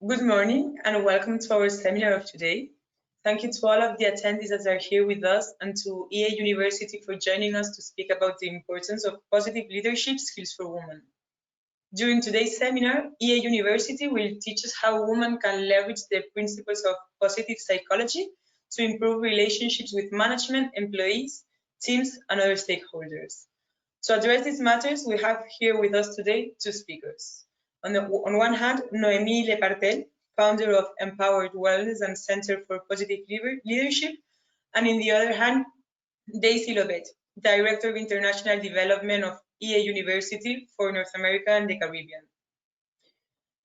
Good morning and welcome to our seminar of today. Thank you to all of the attendees that are here with us and to EA University for joining us to speak about the importance of positive leadership skills for women. During today's seminar, EA University will teach us how women can leverage the principles of positive psychology to improve relationships with management, employees, teams, and other stakeholders. To address these matters, we have here with us today two speakers. On one hand, Noémie Pertel, founder of Empowered Wellness and Center for Positive Leadership, and in the other hand, Deise Leobet, Director of International Development of EA University for North America and the Caribbean.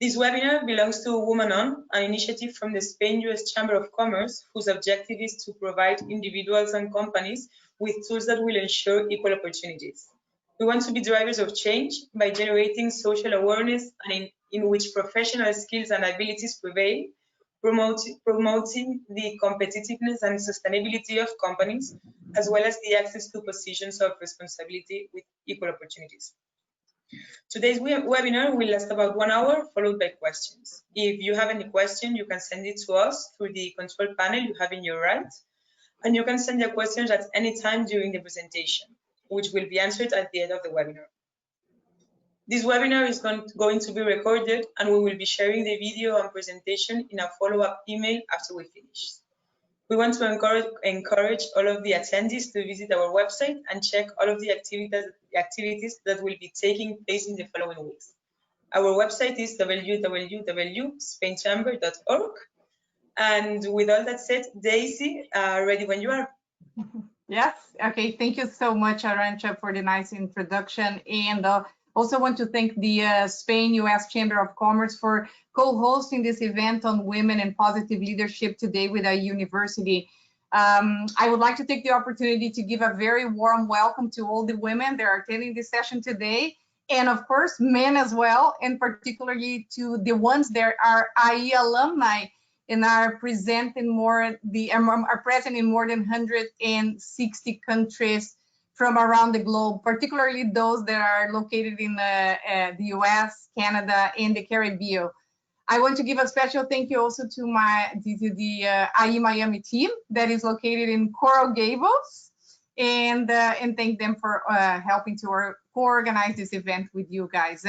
This webinar belongs to Women On, an initiative from the Spain-US Chamber of Commerce, whose objective is to provide individuals and companies with tools that will ensure equal opportunities. We want to be drivers of change by generating social awareness and in which professional skills and abilities prevail, promoting the competitiveness and sustainability of companies, as well as the access to positions of responsibility with equal opportunities. Today's webinar will last about 1 hour, followed by questions. If you have any question, you can send it to us through the control panel you have in your right, and you can send your questions at any time during the presentation, which will be answered at the end of the webinar. This webinar is going to be recorded, and we will be sharing the video and presentation in a follow-up email after we finish. We want to encourage all of the attendees to visit our website and check all of the activities that will be taking place in the following weeks. Our website is www.spainchamber.org. And with all that said, Deise, ready when you are. Yes. Okay. Thank you so much, Arantxa, for the nice introduction. And also want to thank the Spain-US Chamber of Commerce for co-hosting this event on women and positive leadership today with our university. I would like to take the opportunity to give a very warm welcome to all the women that are attending this session today, and of course, men as well, and particularly to the ones that are IE alumni and are present in more than 160 countries from around the globe, particularly those that are located in the US, Canada, and the Caribbean. I want to give a special thank you also to the IE Miami team that is located in Coral Gables, and thank them for helping to co-organize this event with you guys.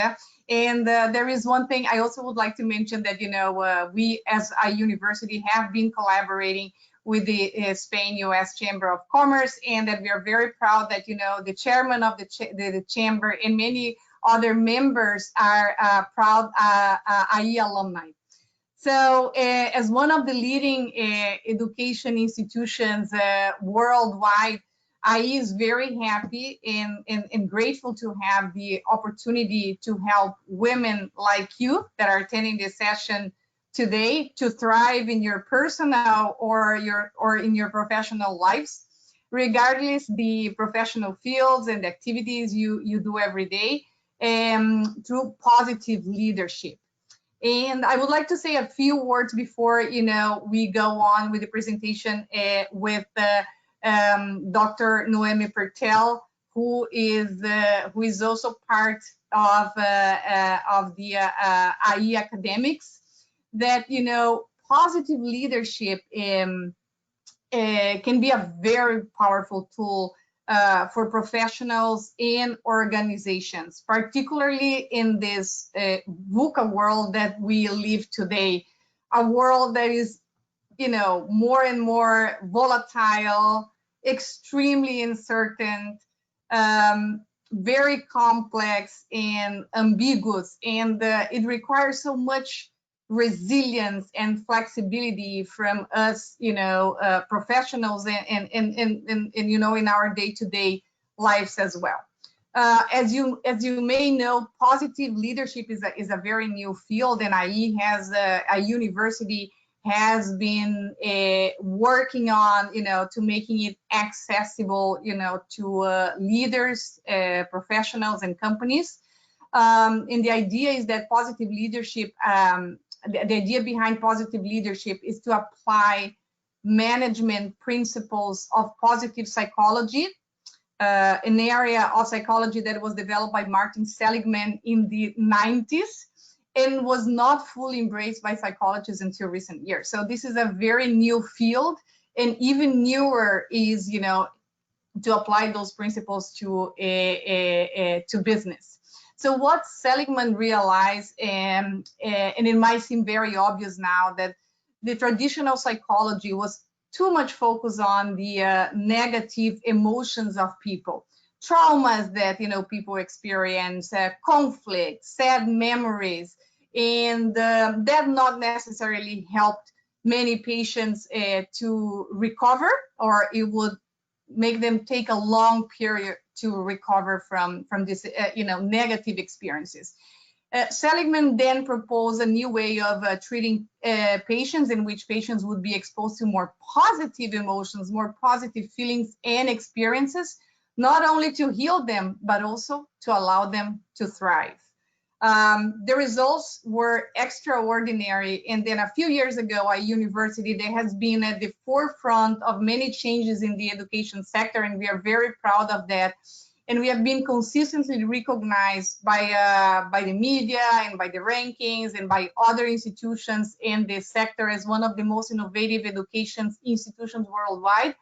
And there is one thing I also would like to mention, that we as a university have been collaborating with the Spain-US Chamber of Commerce, and that we are very proud that the chairman of the chamber and many other members are proud IE alumni. So as one of the leading education institutions worldwide, IE is very happy and grateful to have the opportunity to help women like you that are attending this session today to thrive in your personal or in your professional lives, regardless the professional fields and activities you do every day, through positive leadership. And I would like to say a few words before we go on with the presentation with Dr. Noémie Pertel, who is also part of the IE academics. That positive leadership can be a very powerful tool for professionals and organizations, particularly in this VUCA world that we live today, a world that is more and more volatile, extremely uncertain, very complex and ambiguous, and it requires so much resilience and flexibility from us, professionals and in our day-to-day lives as well. As you may know, positive leadership is a very new field, and IE has a university has been working on to making it accessible to leaders, professionals, and companies. And the idea is that positive leadership, the idea behind positive leadership is to apply management principles of positive psychology, an area of psychology that was developed by Martin Seligman in the 90s, and was not fully embraced by psychologists until recent years. So this is a very new field, and even newer is, to apply those principles to business. So what Seligman realized, and it might seem very obvious now, that the traditional psychology was too much focused on the negative emotions of people, traumas that people experience, conflict, sad memories, and that not necessarily helped many patients to recover, or it would make them take a long period to recover from this negative experiences. Seligman then proposed a new way of treating patients, in which patients would be exposed to more positive emotions, more positive feelings and experiences, not only to heal them, but also to allow them to thrive. The results were extraordinary, and then a few years ago at university, there has been at the forefront of many changes in the education sector, and we are very proud of that. And we have been consistently recognized by the media and by the rankings and by other institutions in this sector as one of the most innovative education institutions worldwide.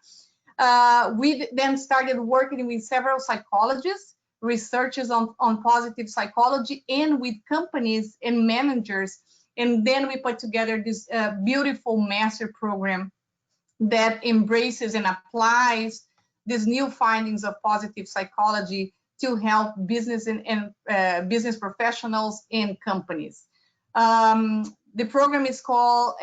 We then started working with several psychologists, researchers on positive psychology, and with companies and managers. And then we put together this beautiful master program that embraces and applies these new findings of positive psychology to help business and business professionals and companies. The program is called,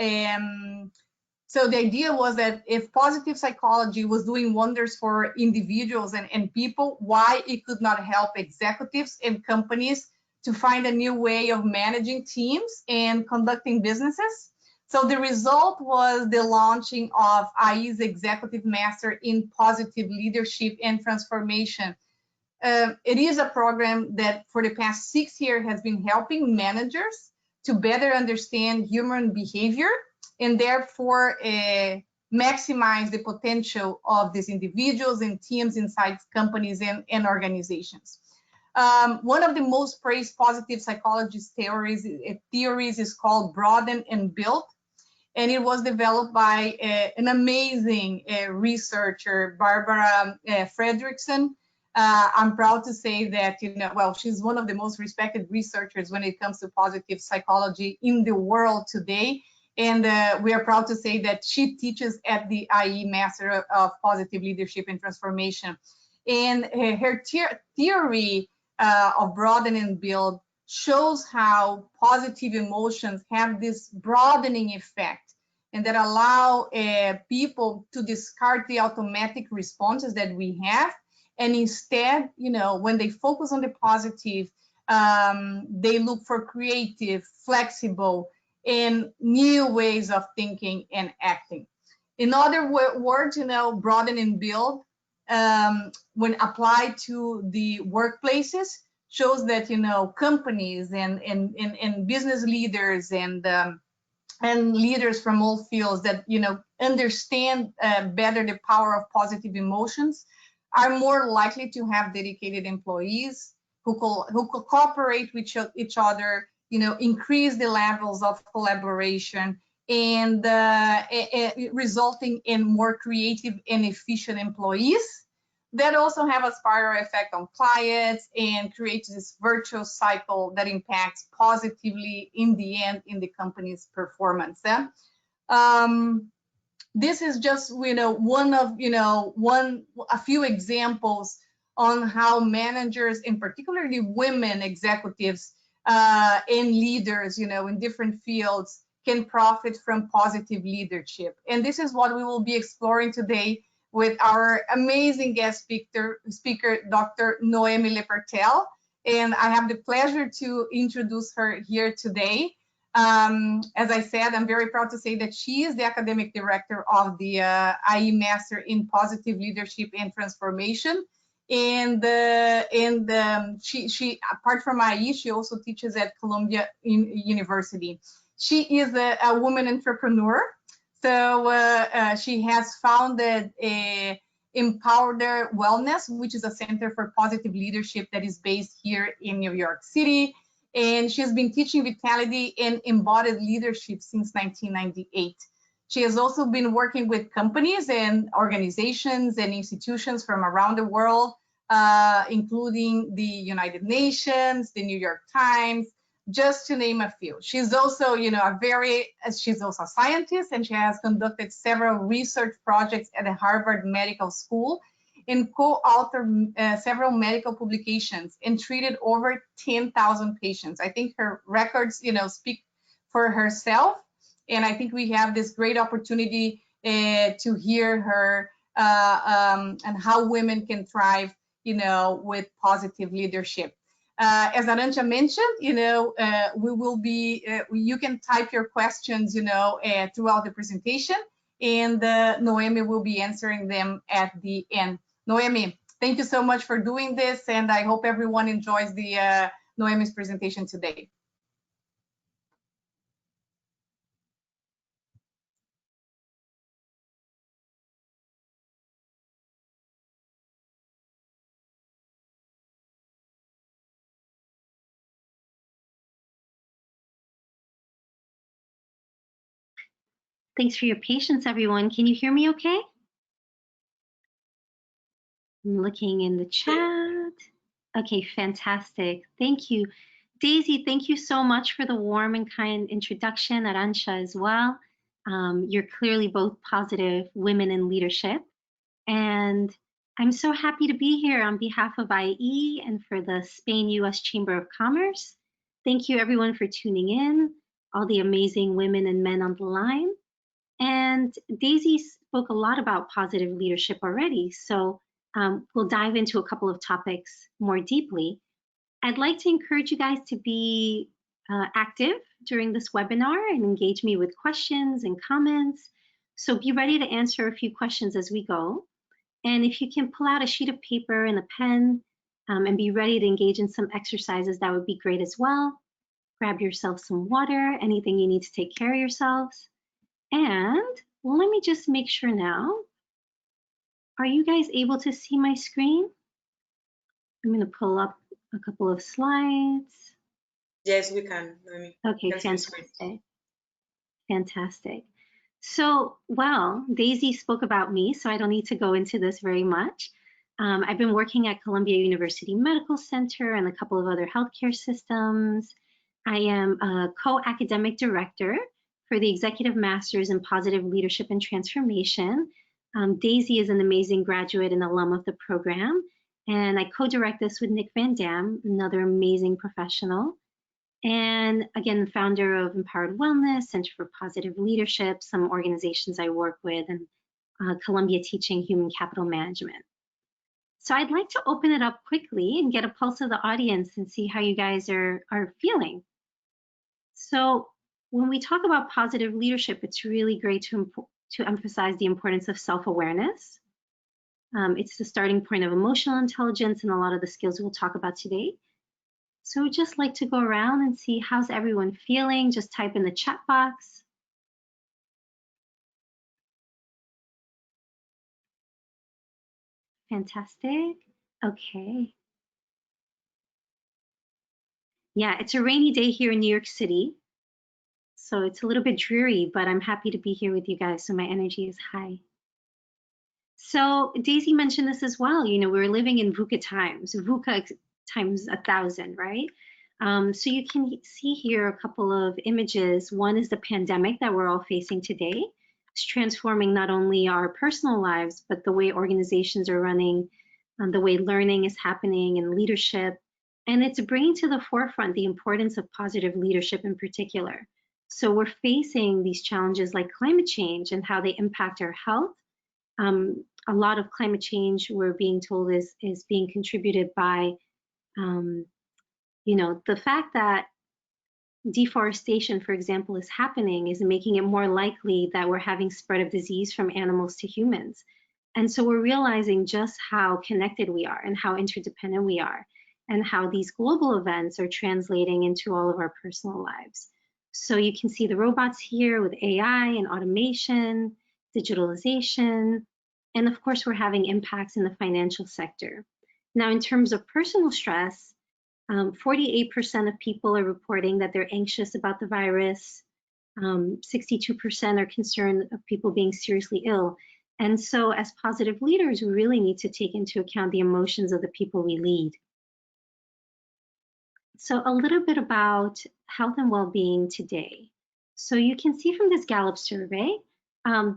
so the idea was that if positive psychology was doing wonders for individuals and people, why it could not help executives and companies to find a new way of managing teams and conducting businesses. So the result was the launching of IE's Executive Master in Positive Leadership and Transformation. It is a program that for the past 6 years has been helping managers to better understand human behavior and therefore maximize the potential of these individuals and teams inside companies and organizations. One of the most praised positive psychologist theories is called Broaden and Build, and it was developed by an amazing researcher, Barbara Fredrickson. I'm proud to say that, well, she's one of the most respected researchers when it comes to positive psychology in the world today. And we are proud to say that she teaches at the IE Master of Positive Leadership and Transformation. And her theory of Broaden and Build shows how positive emotions have this broadening effect, and that allow people to discard the automatic responses that we have. And instead, when they focus on the positive, they look for creative, flexible, and new ways of thinking and acting. In other words, Broaden and Build, when applied to the workplaces, shows that companies and business leaders and leaders from all fields that understand better the power of positive emotions are more likely to have dedicated employees who cooperate with each other, increase the levels of collaboration, and resulting in more creative and efficient employees that also have a spiral effect on clients and creates this virtuous cycle that impacts positively in the end in the company's performance. This is just one of a few examples on how managers, and particularly women executives and leaders, in different fields, can profit from positive leadership. And this is what we will be exploring today with our amazing guest speaker, Dr. Noémie Pertel. And I have the pleasure to introduce her here today. As I said, I'm very proud to say that she is the academic director of the IE Master in Positive Leadership and Transformation. And she, apart from IE, she also teaches at Columbia University. She is a woman entrepreneur. So she has founded Empowered Wellness, which is a center for positive leadership that is based here in New York City. and she has been teaching vitality and embodied leadership since 1998. She has also been working with companies and organizations and institutions from around the world, including the United Nations, the New York Times, just to name a few. She's also, she's also a scientist, and she has conducted several research projects at the Harvard Medical School and co-authored several medical publications and treated over 10,000 patients. I think her records, speak for herself. And I think we have this great opportunity to hear her and how women can thrive, with positive leadership. As Arantxa mentioned, we will be, you can type your questions, throughout the presentation, and Noémie will be answering them at the end. Noémie, thank you so much for doing this, and I hope everyone enjoys the Noémie's presentation today. Thanks for your patience, everyone. Can you hear me okay? I'm looking in the chat. Okay, fantastic. Thank you. Daisy, thank you so much for the warm and kind introduction. Arantxa as well. You're clearly both positive women in leadership. And I'm so happy to be here on behalf of IE and for the Spain-US Chamber of Commerce. Thank you everyone for tuning in, all the amazing women and men on the line. And Daisy spoke a lot about positive leadership already, so we'll dive into a couple of topics more deeply. I'd like to encourage you guys to be active during this webinar and engage me with questions and comments. So be ready to answer a few questions as we go. And if you can pull out a sheet of paper and a pen and be ready to engage in some exercises, that would be great as well. Grab yourself some water, anything you need to take care of yourselves. And let me just make sure now. Are you guys able to see my screen? I'm going to pull up a couple of slides. Yes, we can. Okay, fantastic. Fantastic. So, well, Daisy spoke about me, so I don't need to go into this very much. I've been working at Columbia University Medical Center and a couple of other healthcare systems. I am a co-academic director for the Executive Masters in Positive Leadership and Transformation. Daisy is an amazing graduate and alum of the program, and I co-direct this with Nick Van Dam, another amazing professional. And again, founder of Empowered Wellness, Center for Positive Leadership, some organizations I work with, and Columbia Teaching Human Capital Management. So I'd like to open it up quickly and get a pulse of the audience and see how you guys are feeling. So when we talk about positive leadership, it's really great to emphasize the importance of self-awareness. It's the starting point of emotional intelligence and a lot of the skills we'll talk about today. So we'd just like to go around and see how's everyone feeling. Just type in the chat box. Fantastic. Okay. Yeah, it's a rainy day here in New York City. So it's a little bit dreary, but I'm happy to be here with you guys, so my energy is high. So Daisy mentioned this as well. We're living in VUCA times, VUCA times 1,000, right? So you can see here a couple of images. One is the pandemic that we're all facing today. It's transforming not only our personal lives, but the way organizations are running, the way learning is happening and leadership. And it's bringing to the forefront the importance of positive leadership in particular. So we're facing these challenges like climate change and how they impact our health. A lot of climate change, we're being told, is being contributed by the fact that deforestation, for example, is happening is making it more likely that we're having spread of disease from animals to humans. And so we're realizing just how connected we are and how interdependent we are and how these global events are translating into all of our personal lives. So you can see the robots here with AI and automation, digitalization, and of course, we're having impacts in the financial sector. Now, in terms of personal stress, 48% of people are reporting that they're anxious about the virus. 62% are concerned of people being seriously ill. And so as positive leaders, we really need to take into account the emotions of the people we lead. So a little bit about health and well-being today. So you can see from this Gallup survey,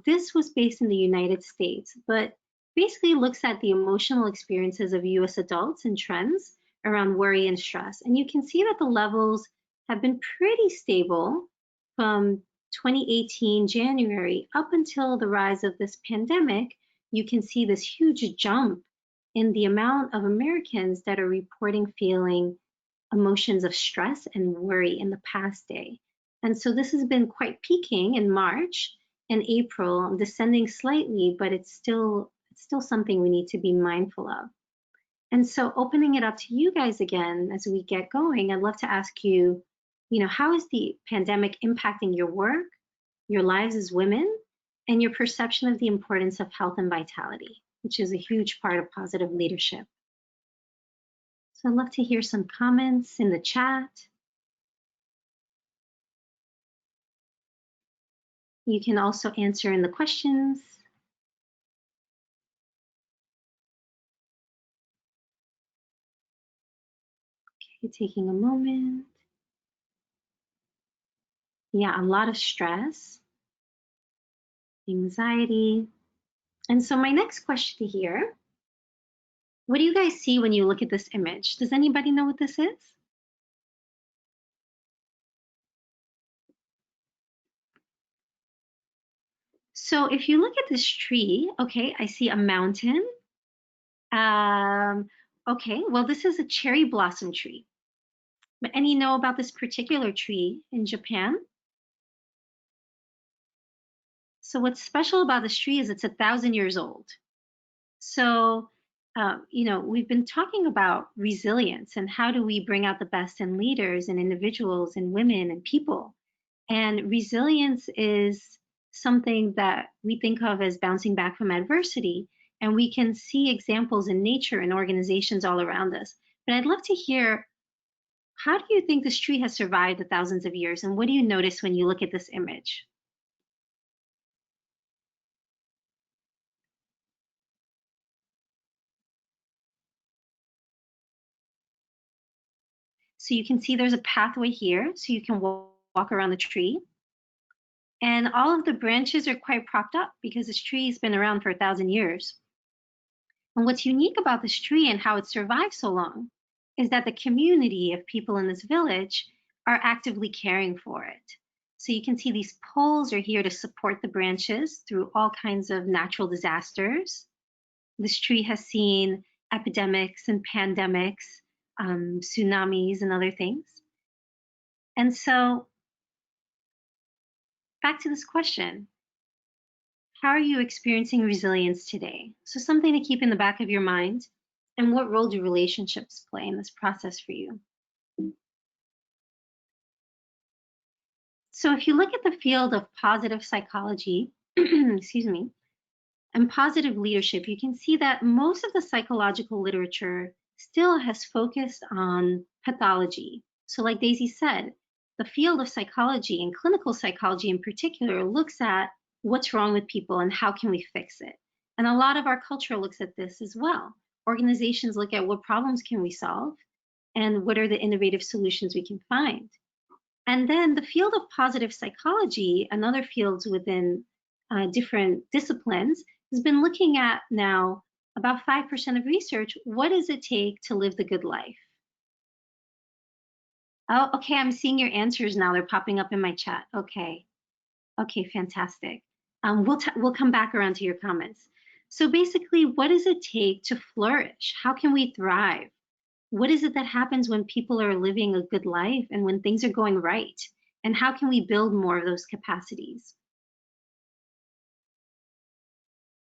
this was based in the United States, but basically looks at the emotional experiences of US adults and trends around worry and stress. And you can see that the levels have been pretty stable from 2018 January up until the rise of this pandemic. You can see this huge jump in the amount of Americans that are reporting feeling emotions of stress and worry in the past day. And so this has been quite peaking in March and April, descending slightly, but it's still something we need to be mindful of. And so opening it up to you guys again as we get going, I'd love to ask you, how is the pandemic impacting your work, your lives as women, and your perception of the importance of health and vitality, which is a huge part of positive leadership? So I'd love to hear some comments in the chat. You can also answer in the questions. Okay, taking a moment. Yeah, a lot of stress, anxiety. And so my next question here, what do you guys see when you look at this image? Does anybody know what this is? So if you look at this tree, okay, I see a mountain. Okay, well, this is a cherry blossom tree. But any know about this particular tree in Japan? So what's special about this tree is it's 1,000 years old. So, we've been talking about resilience and how do we bring out the best in leaders and individuals and women and people. And resilience is something that we think of as bouncing back from adversity. And we can see examples in nature and organizations all around us. But I'd love to hear, how do you think this tree has survived the thousands of years? And what do you notice when you look at this image? So you can see there's a pathway here, so you can walk around the tree. And all of the branches are quite propped up because this tree has been around for 1,000 years. And what's unique about this tree and how it survived so long is that the community of people in this village are actively caring for it. So you can see these poles are here to support the branches through all kinds of natural disasters. This tree has seen epidemics and pandemics, tsunamis and other things. And so back to this question, how are you experiencing resilience today? So something to keep in the back of your mind. And what role do relationships play in this process for you? So if you look at the field of positive psychology, excuse me, and positive leadership, you can see that most of the psychological literature still has focused on pathology. So like Deise said, the field of psychology and clinical psychology in particular looks at what's wrong with people and how can we fix it. And a lot of our culture looks at this as well. Organizations look at what problems can we solve and what are the innovative solutions we can find. And then the field of positive psychology and other fields within different disciplines has been looking at now about 5% of research. What does it take to live the good life? Oh, okay, I'm seeing your answers now. They're popping up in my chat. Okay, fantastic. We'll come back around to your comments. So basically, what does it take to flourish? How can we thrive? What is it that happens when people are living a good life and when things are going right? And how can we build more of those capacities?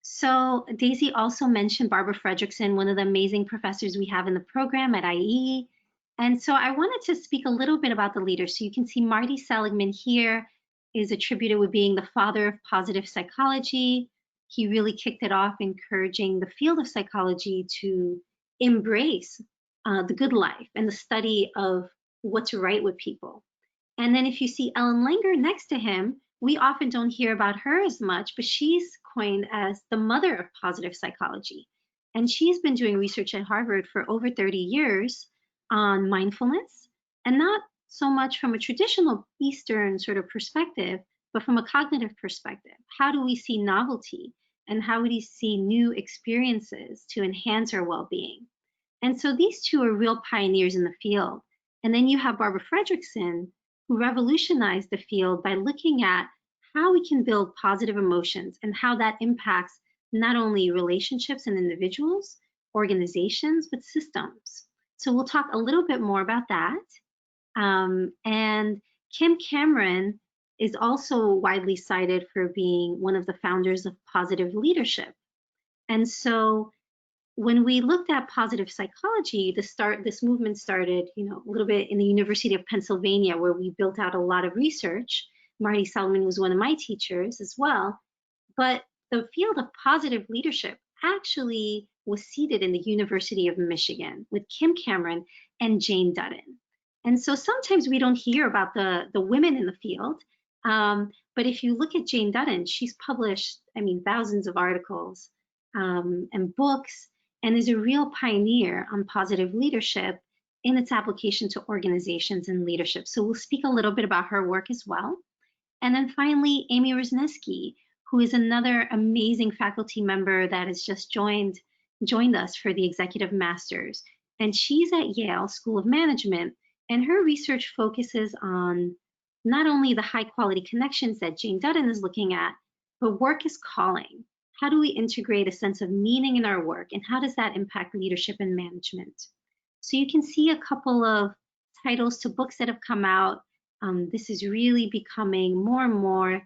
So Deise also mentioned Barbara Fredrickson, one of the amazing professors we have in the program at IE. And so I wanted to speak a little bit about the leaders. So you can see Marty Seligman here is attributed with being the father of positive psychology. He really kicked it off, encouraging the field of psychology to embrace the good life and the study of what's right with people. And then if you see Ellen Langer next to him, we often don't hear about her as much, but she's coined as the mother of positive psychology. And she's been doing research at Harvard for over 30 years on mindfulness, and not so much from a traditional Eastern sort of perspective, but from a cognitive perspective. How do we see novelty, and how do we see new experiences to enhance our well-being? And so these two are real pioneers in the field. And then you have Barbara Fredrickson, who revolutionized the field by looking at how we can build positive emotions and how that impacts not only relationships and individuals, organizations, but systems. So we'll talk a little bit more about that. And Kim Cameron is also widely cited for being one of the founders of positive leadership. And so when we looked at positive psychology, this movement started, a little bit in the University of Pennsylvania, where we built out a lot of research. Marty Solomon was one of my teachers as well. But the field of positive leadership actually was seated in the University of Michigan with Kim Cameron and Jane Dutton. And so sometimes we don't hear about the women in the field. But if you look at Jane Dutton, she's published, thousands of articles and books, and is a real pioneer on positive leadership in its application to organizations and leadership. So we'll speak a little bit about her work as well. And then finally, Amy Rosneski, who is another amazing faculty member that has just joined us for the Executive Masters. And she's at Yale School of Management, and her research focuses on not only the high quality connections that Jane Dutton is looking at, but work is calling. How do we integrate a sense of meaning in our work, and how does that impact leadership and management? So you can see a couple of titles to books that have come out. This is really becoming more and more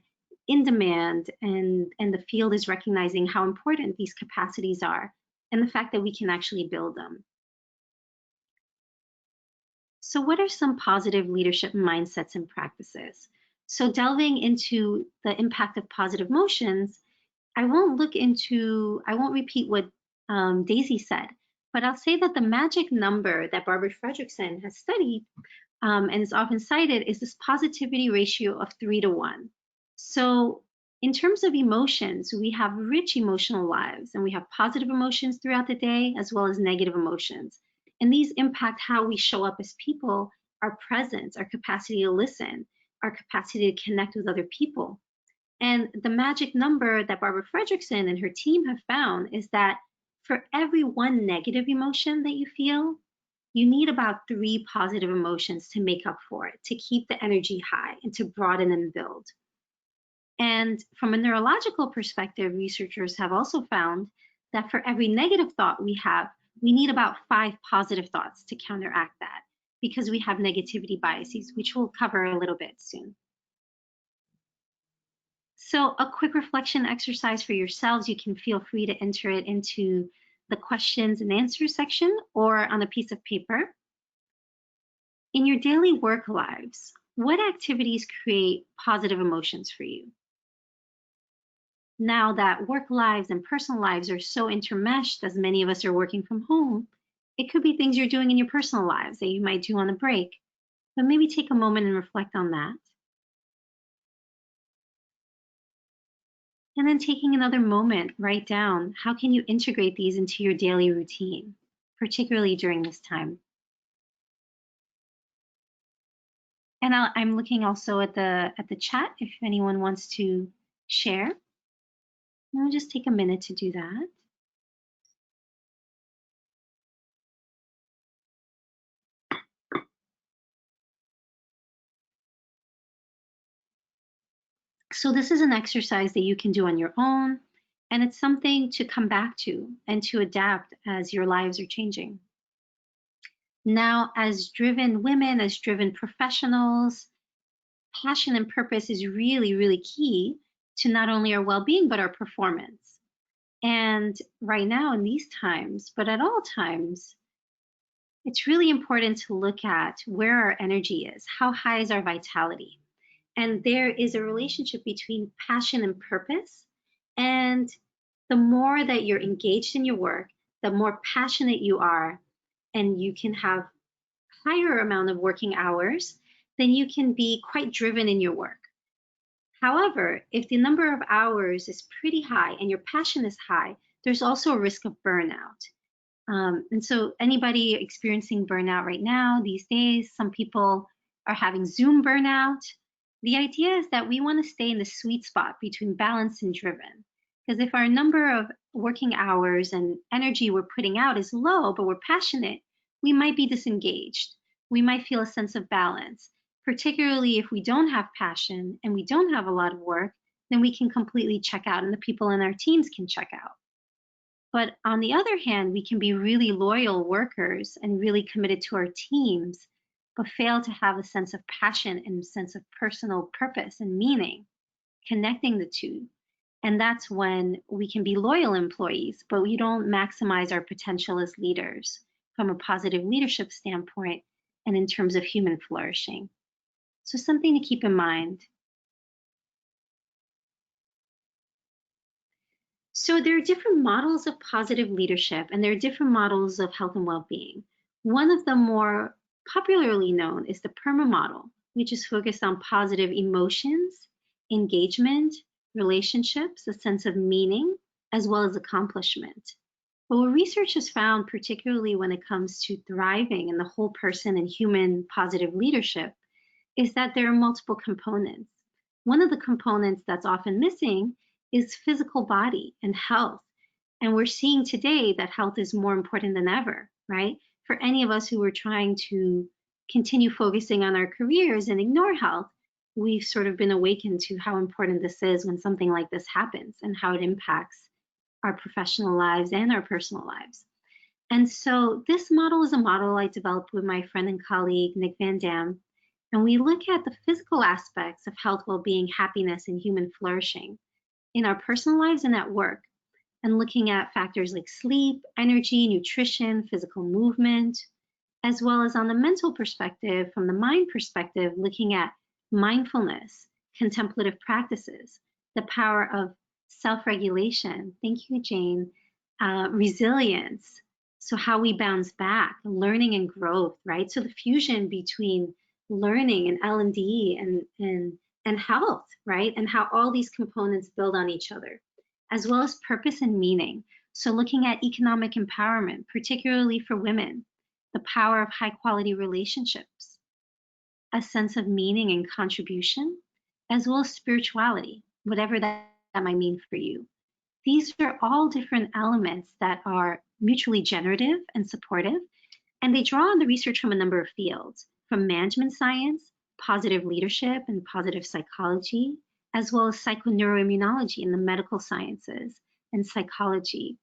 in demand, and the field is recognizing how important these capacities are and the fact that we can actually build them. So what are some positive leadership mindsets and practices? So delving into the impact of positive emotions, I won't repeat what Deise said, but I'll say that the magic number that Barbara Fredrickson has studied and is often cited is this positivity ratio of 3 to 1. So in terms of emotions, we have rich emotional lives, and we have positive emotions throughout the day as well as negative emotions. And these impact how we show up as people, our presence, our capacity to listen, our capacity to connect with other people. And the magic number that Barbara Fredrickson and her team have found is that for every 1 negative emotion that you feel, you need about 3 positive emotions to make up for it, to keep the energy high and to broaden and build. And from a neurological perspective, researchers have also found that for every negative thought we have, we need about 5 positive thoughts to counteract that, because we have negativity biases, which we'll cover a little bit soon. So a quick reflection exercise for yourselves. You can feel free to enter it into the questions and answers section or on a piece of paper. In your daily work lives, what activities create positive emotions for you? Now that work lives and personal lives are so intermeshed, as many of us are working from home, it could be things you're doing in your personal lives that you might do on a break, but maybe take a moment and reflect on that. And then taking another moment, write down, how can you integrate these into your daily routine, particularly during this time? And I'm looking also at the chat if anyone wants to share. I'll just take a minute to do that. So this is an exercise that you can do on your own, and it's something to come back to and to adapt as your lives are changing. Now, as driven women, as driven professionals, passion and purpose is really, really key to not only our well-being, but our performance. And right now in these times, but at all times, it's really important to look at where our energy is, how high is our vitality. And there is a relationship between passion and purpose. And the more that you're engaged in your work, the more passionate you are, and you can have higher amount of working hours, then you can be quite driven in your work. However, if the number of hours is pretty high and your passion is high, there's also a risk of burnout. And so anybody experiencing burnout right now, these days, some people are having Zoom burnout. The idea is that we want to stay in the sweet spot between balanced and driven. Because if our number of working hours and energy we're putting out is low, but we're passionate, we might be disengaged. We might feel a sense of balance. Particularly if we don't have passion and we don't have a lot of work, then we can completely check out and the people in our teams can check out. But on the other hand, we can be really loyal workers and really committed to our teams, but fail to have a sense of passion and a sense of personal purpose and meaning, connecting the two. And that's when we can be loyal employees, but we don't maximize our potential as leaders from a positive leadership standpoint and in terms of human flourishing. So something to keep in mind. So there are different models of positive leadership, and there are different models of health and well-being. One of the more popularly known is the PERMA model, which is focused on positive emotions, engagement, relationships, a sense of meaning, as well as accomplishment. But what research has found, particularly when it comes to thriving in the whole person and human positive leadership, is that there are multiple components. One of the components that's often missing is physical body and health. And we're seeing today that health is more important than ever, right? For any of us who are trying to continue focusing on our careers and ignore health, we've sort of been awakened to how important this is when something like this happens and how it impacts our professional lives and our personal lives. And so this model is a model I developed with my friend and colleague, Nick Van Dam. And we look at the physical aspects of health, well-being, happiness, and human flourishing in our personal lives and at work, and looking at factors like sleep, energy, nutrition, physical movement, as well as on the mental perspective, from the mind perspective, looking at mindfulness, contemplative practices, the power of self-regulation, thank you, Jane, resilience, so how we bounce back, learning and growth, right? So the fusion between learning and L&D and health, right? And how all these components build on each other, as well as purpose and meaning. So looking at economic empowerment, particularly for women, the power of high quality relationships, a sense of meaning and contribution, as well as spirituality, whatever that might mean for you. These are all different elements that are mutually generative and supportive, and they draw on the research from a number of fields, from management science, positive leadership and positive psychology, as well as psychoneuroimmunology in the medical sciences and psychology.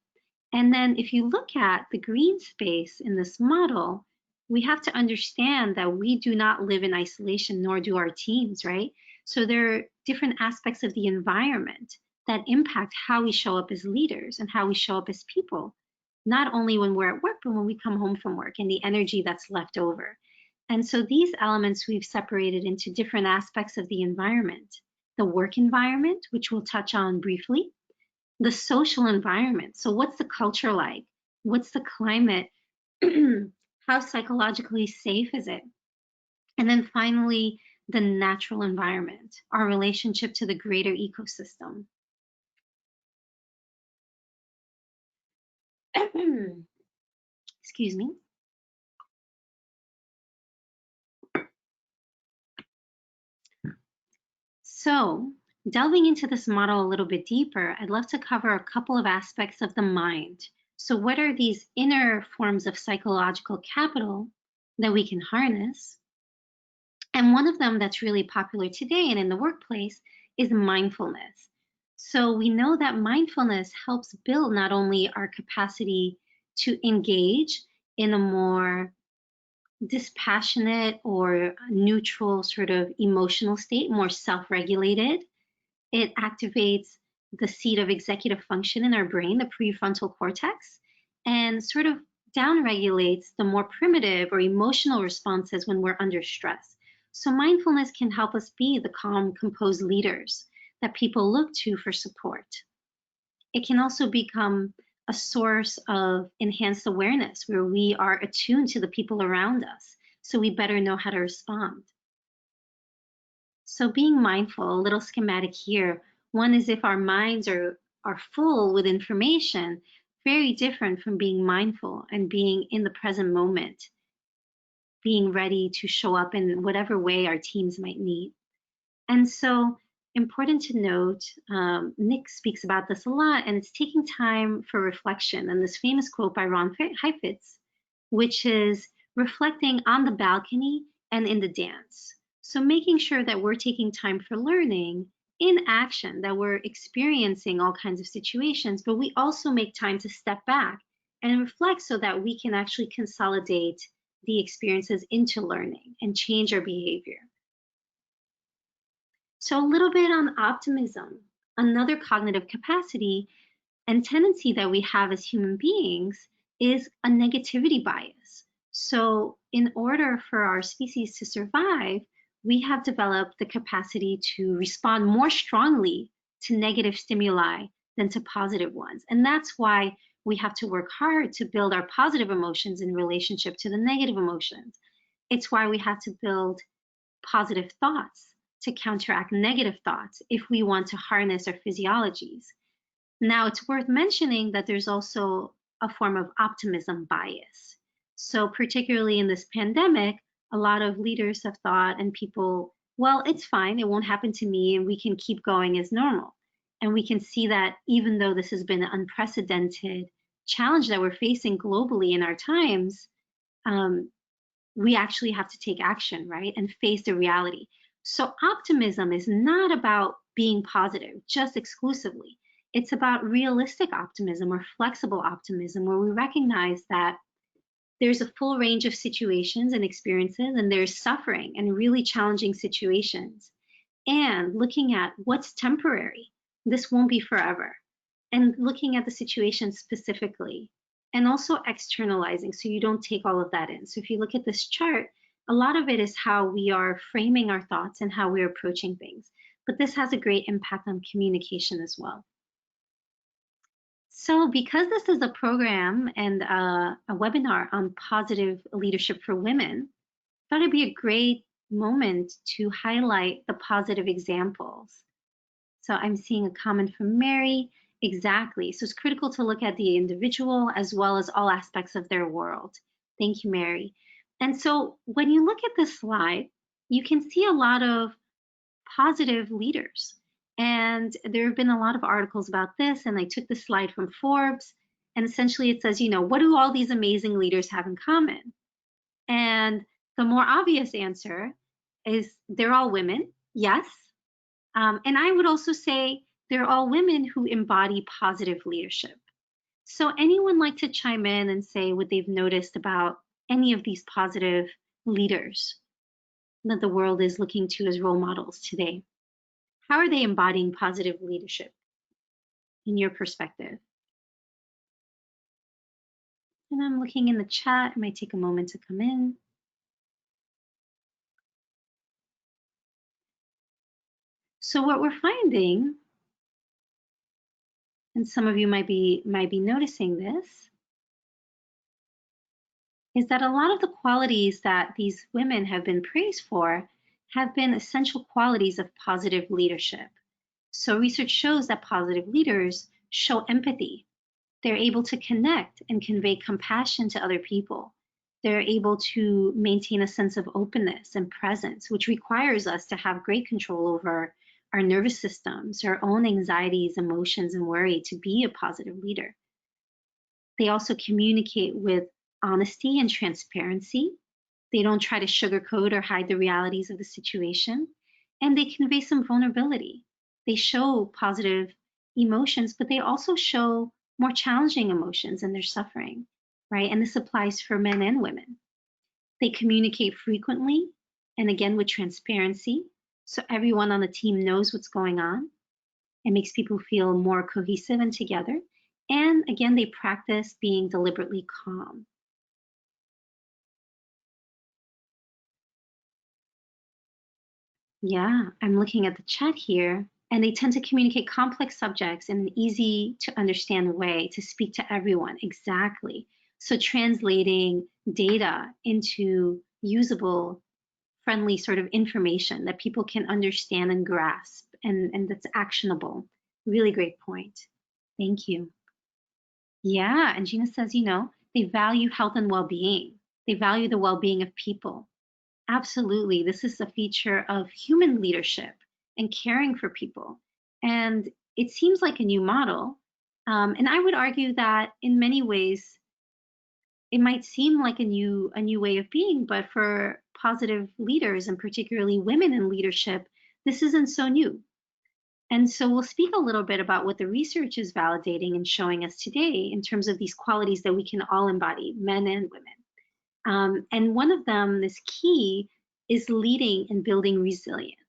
And then if you look at the green space in this model, we have to understand that we do not live in isolation, nor do our teams, right? So there are different aspects of the environment that impact how we show up as leaders and how we show up as people, not only when we're at work, but when we come home from work and the energy that's left over. And so these elements we've separated into different aspects of the environment. The work environment, which we'll touch on briefly. The social environment. So what's the culture like? What's the climate? How psychologically safe is it? And then finally, the natural environment, our relationship to the greater ecosystem. Excuse me. So delving into this model a little bit deeper, I'd love to cover a couple of aspects of the mind. So what are these inner forms of psychological capital that we can harness? And one of them that's really popular today and in the workplace is mindfulness. So we know that mindfulness helps build not only our capacity to engage in a more dispassionate or neutral sort of emotional state, more self-regulated. It activates the seat of executive function in our brain, the prefrontal cortex, and sort of downregulates the more primitive or emotional responses when we're under stress. So mindfulness can help us be the calm, composed leaders that people look to for support. It can also become a source of enhanced awareness where we are attuned to the people around us, so we better know how to respond. So being mindful, a little schematic here. One is if our minds are full with information, very different from being mindful and being in the present moment, being ready to show up in whatever way our teams might need. And so important to note, Nick speaks about this a lot, and it's taking time for reflection. And this famous quote by Ron Heifetz, which is reflecting on the balcony and in the dance. So making sure that we're taking time for learning in action, that we're experiencing all kinds of situations, but we also make time to step back and reflect so that we can actually consolidate the experiences into learning and change our behavior. So a little bit on optimism, another cognitive capacity and tendency that we have as human beings is a negativity bias. So in order for our species to survive, we have developed the capacity to respond more strongly to negative stimuli than to positive ones. And that's why we have to work hard to build our positive emotions in relationship to the negative emotions. It's why we have to build positive thoughts to counteract negative thoughts if we want to harness our physiologies. Now, it's worth mentioning that there's also a form of optimism bias. So particularly in this pandemic, a lot of leaders have thought, and people, well, it's fine, it won't happen to me, and we can keep going as normal. And we can see that even though this has been an unprecedented challenge that we're facing globally in our times, we actually have to take action, right? And face the reality. So optimism is not about being positive just exclusively. It's about realistic optimism or flexible optimism, where we recognize that there's a full range of situations and experiences, and there's suffering and really challenging situations. And looking at what's temporary, this won't be forever. And looking at the situation specifically, and also externalizing so you don't take all of that in. So if you look at this chart, a lot of it is how we are framing our thoughts and how we're approaching things. But this has a great impact on communication as well. So because this is a program and a webinar on positive leadership for women, I thought it'd be a great moment to highlight the positive examples. So I'm seeing a comment from Mary. Exactly. So it's critical to look at the individual as well as all aspects of their world. Thank you, Mary. And so when you look at this slide, you can see a lot of positive leaders. And there have been a lot of articles about this, and I took the slide from Forbes, and essentially it says, you know, what do all these amazing leaders have in common? And the more obvious answer is they're all women, yes. And I would also say they're all women who embody positive leadership. So anyone like to chime in and say what they've noticed about any of these positive leaders that the world is looking to as role models today? How are they embodying positive leadership in your perspective? And I'm looking in the chat. It might take a moment to come in. So what we're finding, and some of you might be noticing this, is that a lot of the qualities that these women have been praised for have been essential qualities of positive leadership. So research shows that positive leaders show empathy. They're able to connect and convey compassion to other people. They're able to maintain a sense of openness and presence, which requires us to have great control over our nervous systems, our own anxieties, emotions, and worry to be a positive leader. They also communicate with honesty and transparency. They don't try to sugarcoat or hide the realities of the situation. And they convey some vulnerability. They show positive emotions, but they also show more challenging emotions in their suffering, right? And this applies for men and women. They communicate frequently and again with transparency, so everyone on the team knows what's going on. It makes people feel more cohesive and together. And again, they practice being deliberately calm. Yeah, I'm looking at the chat here, And they tend to communicate complex subjects in an easy to understand way to speak to everyone. Exactly. So translating data into usable, friendly sort of information that people can understand and grasp and that's actionable. Really great point. Thank you. Yeah, and Gina says, they value health and well-being. They value the well-being of people. Absolutely. This is a feature of human leadership and caring for people. And it seems like a new model. And I would argue that in many ways, it might seem like a new way of being, but for positive leaders and particularly women in leadership, this isn't so new. And so we'll speak a little bit about what the research is validating and showing us today in terms of these qualities that we can all embody, men and women. And one of them, this key, is leading and building resilience.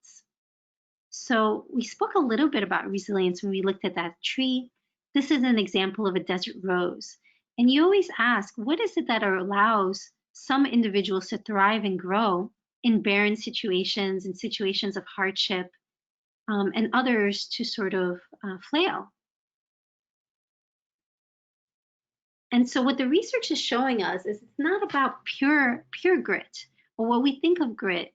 So we spoke a little bit about resilience when we looked at that tree. This is an example of a desert rose. And you always ask, what is it that allows some individuals to thrive and grow in barren situations, in situations of hardship, and others to sort of flail? And so what the research is showing us is it's not about pure grit, or what we think of grit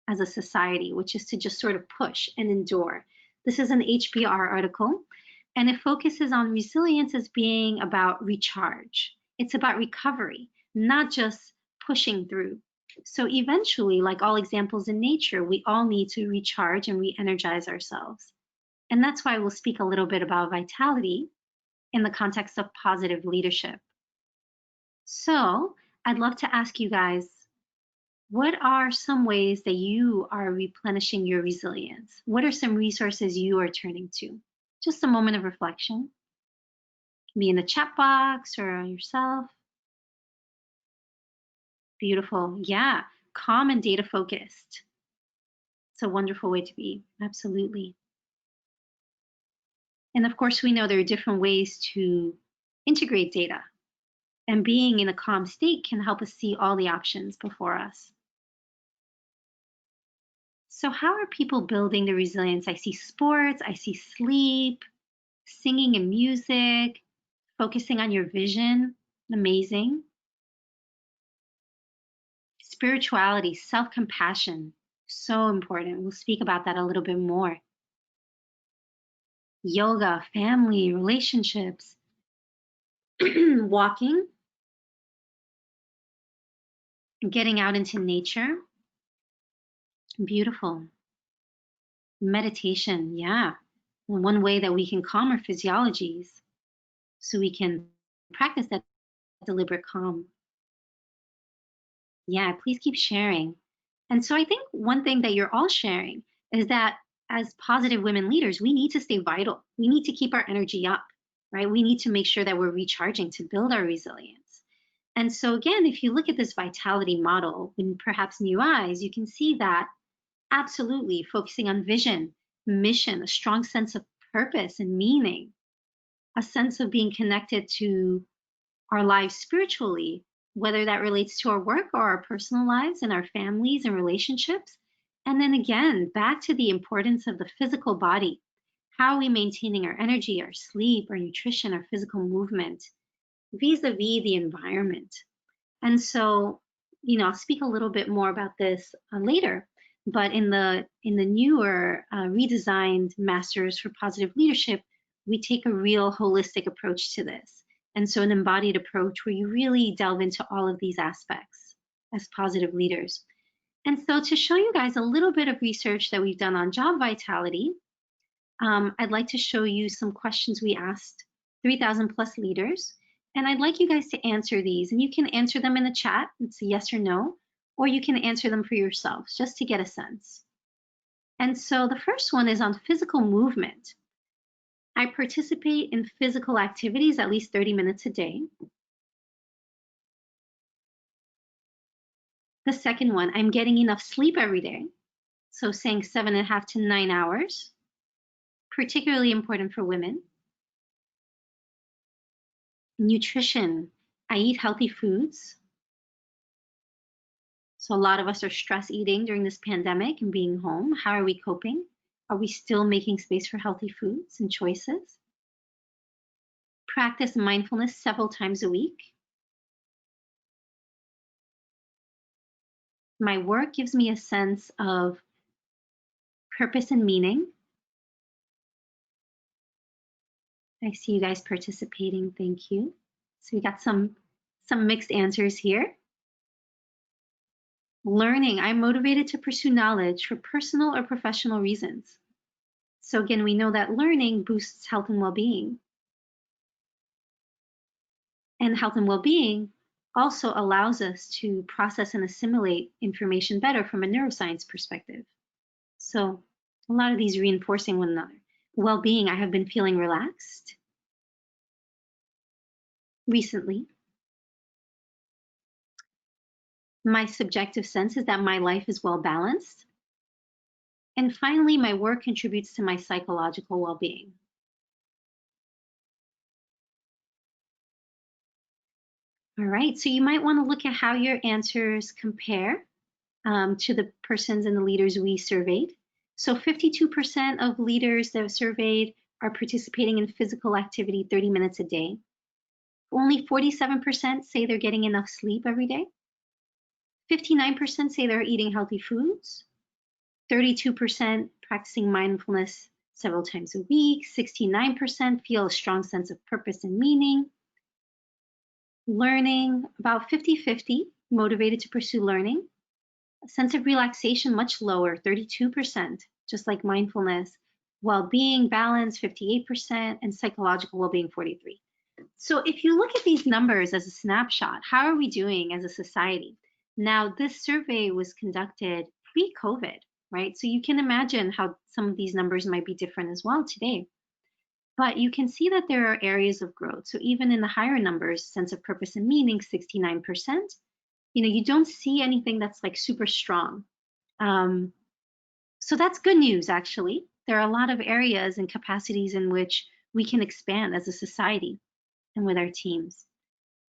as a society, which is to just sort of push and endure. This is an HBR article, and it focuses on resilience as being about recharge. It's about recovery, not just pushing through. So eventually, like all examples in nature, we all need to recharge and re-energize ourselves. And that's why we'll speak a little bit about vitality in the context of positive leadership. So I'd love to ask you guys, what are some ways that you are replenishing your resilience? What are some resources you are turning to? Just a moment of reflection. It can be in the chat box or yourself. Beautiful. Yeah, calm and data focused. It's a wonderful way to be. Absolutely. And of course, we know there are different ways to integrate data. And being in a calm state can help us see all the options before us. So how are people building the resilience? I see sports, I see sleep, singing and music, focusing on your vision. Amazing. Spirituality, self-compassion, so important. We'll speak about that a little bit more. Yoga, family, relationships, walking, getting out into nature. Beautiful. Meditation, yeah. One way that we can calm our physiologies so we can practice that deliberate calm. Yeah, please keep sharing. And so I think one thing that you're all sharing is that as positive women leaders, we need to stay vital. We need to keep our energy up, right? We need to make sure that we're recharging to build our resilience. And so again, if you look at this vitality model in perhaps new eyes, you can see that absolutely focusing on vision, mission, a strong sense of purpose and meaning, a sense of being connected to our lives spiritually, whether that relates to our work or our personal lives and our families and relationships. And then again, back to the importance of the physical body. How are we maintaining our energy, our sleep, our nutrition, our physical movement, vis-a-vis the environment? And so, I'll speak a little bit more about this later, but in the newer redesigned Masters for Positive Leadership, we take a real holistic approach to this. And so an embodied approach where you really delve into all of these aspects as positive leaders. And so to show you guys a little bit of research that we've done on job vitality, I'd like to show you some questions we asked 3,000 plus leaders. And I'd like you guys to answer these. And you can answer them in the chat. It's a yes or no. Or you can answer them for yourselves just to get a sense. And so the first one is on physical movement. I participate in physical activities at least 30 minutes a day. The second one, I'm getting enough sleep every day. So saying 7.5 to 9 hours, particularly important for women. Nutrition, I eat healthy foods. So a lot of us are stress eating during this pandemic and being home. How are we coping? Are we still making space for healthy foods and choices? Practice mindfulness several times a week. My work gives me a sense of purpose and meaning. I see you guys participating. Thank you. So we got some mixed answers here. Learning. I'm motivated to pursue knowledge for personal or professional reasons. So again, we know that learning boosts health and well-being. And health and well-being also allows us to process and assimilate information better from a neuroscience perspective. So a lot of these reinforcing one another. Well-being, I have been feeling relaxed recently. My subjective sense is that my life is well balanced. And finally, my work contributes to my psychological well-being. All right, so you might want to look at how your answers compare to the persons and the leaders we surveyed. So 52% of leaders that were surveyed are participating in physical activity 30 minutes a day. Only 47% say they're getting enough sleep every day. 59% say they're eating healthy foods. 32% practicing mindfulness several times a week. 69% feel a strong sense of purpose and meaning. Learning, about 50-50, motivated to pursue learning. A sense of relaxation, much lower, 32%, just like mindfulness. Well-being, balance, 58%, and psychological well-being, 43%. So if you look at these numbers as a snapshot, how are we doing as a society? Now, this survey was conducted pre-COVID, right? So you can imagine how some of these numbers might be different as well today. But you can see that there are areas of growth. So even in the higher numbers, sense of purpose and meaning, 69%, you don't see anything that's like super strong. So that's good news, actually. There are a lot of areas and capacities in which we can expand as a society and with our teams.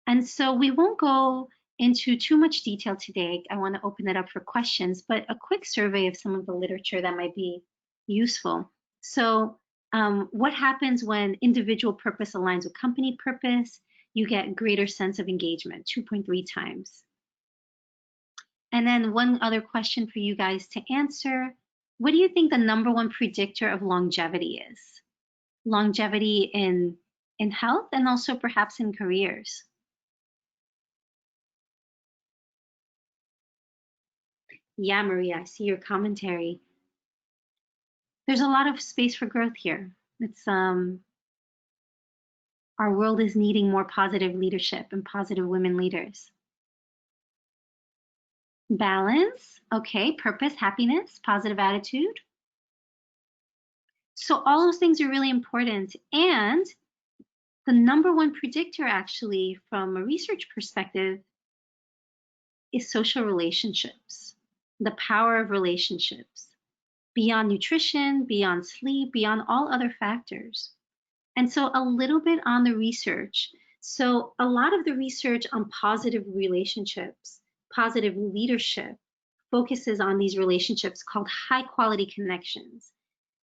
And so we won't go into too much detail today. I want to open it up for questions, but a quick survey of some of the literature that might be useful. So what happens when individual purpose aligns with company purpose? You get greater sense of engagement, 2.3 times. And then one other question for you guys to answer. What do you think the #1 predictor of longevity is? Longevity in health and also perhaps in careers. Yeah, Maria, I see your commentary. There's a lot of space for growth here. It's our world is needing more positive leadership and positive women leaders. Balance, okay, purpose, happiness, positive attitude. So all those things are really important. And the #1 predictor actually from a research perspective is social relationships, the power of relationships, beyond nutrition, beyond sleep, beyond all other factors. And so a little bit on the research. So a lot of the research on positive relationships, positive leadership, focuses on these relationships called high quality connections.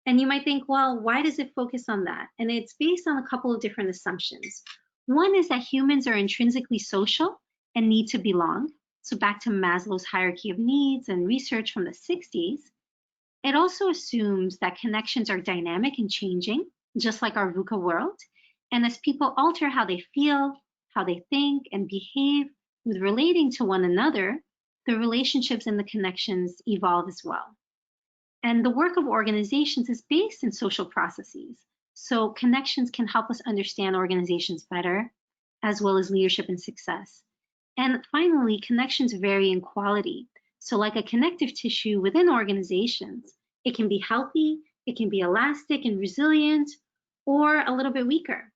And you might think, well, why does it focus on that? And it's based on a couple of different assumptions. One is that humans are intrinsically social and need to belong. So back to Maslow's hierarchy of needs and research from the 60s. It also assumes that connections are dynamic and changing, just like our VUCA world. And as people alter how they feel, how they think, and behave with relating to one another, the relationships and the connections evolve as well. And the work of organizations is based in social processes. So connections can help us understand organizations better, as well as leadership and success. And finally, connections vary in quality. So like a connective tissue within organizations, it can be healthy, it can be elastic and resilient, or a little bit weaker.